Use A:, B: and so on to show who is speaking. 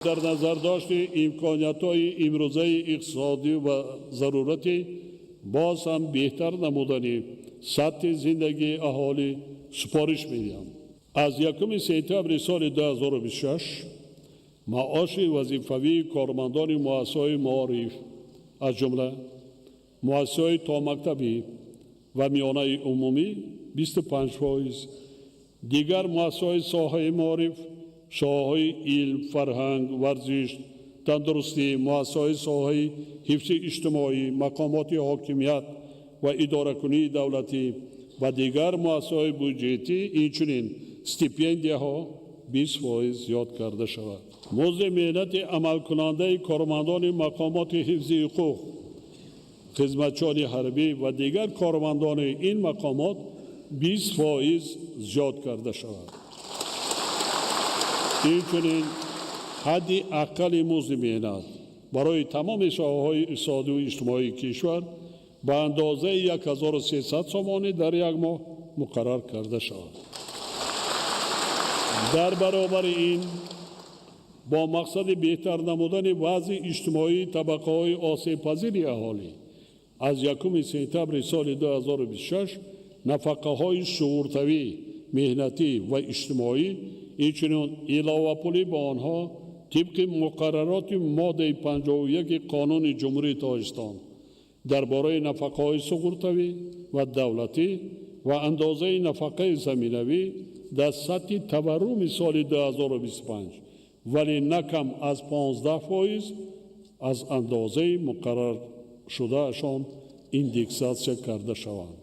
A: در نظر داشت امکانیت‌های امروزه اقتصادی و ضرورتی باز هم بهتر نمودن سطح زندگی اهالی سپارش می‌دهم. از 1 سپتامبر سال 2026 معاش وظیفوی کارمندان مؤسسه‌های معارف از جمله مؤسسه‌های تا مکتبی و میانه عمومی 25%، دیگر مؤسسه‌های ساحه معارف، شاههای علم، فرهنگ، ورزش، تندرستی، مؤسسه‌های ساحه حفظ اجتماعی، مقامات حاکمیت و اداره‌کنی دولتی و دیگر مؤسسه‌های بودجتی اینچنین استیپندیاها 20% زیاد کرده شود. مزد مهنت عمل کننده کارمندان مقامات حفظ حقوق، خدمتچیان حربی و دیگر کارمندان این مقامات 20% زیاد کرده شود. اینچنین حد اقل مزد مهنت برای تمام ساحه‌های اقتصادی و اجتماعی کشور به اندازه 1300 تومان در یک ماه مقرر کرده شود. در برابر این با مقصد بهتر نمودن وضع اجتماعی طبقه‌های آسیب‌پذیر اهالی از 1 سپتامبر سال 2026 نفقه‌های شغل‌طوی، مهنتی و اجتماعی اینچنین علاوه پولی به آنها طبق مقررات ماده 51 قانون جمهوری تاجیکستان درباره نفقه‌های شغل‌طوی و دولتی و اندازه نفقه زمینوی در سطح تورم سال 2025 ولی نه کم از 15% از اندازه مقرر شده اشان ایندکساسیون کرده شوند.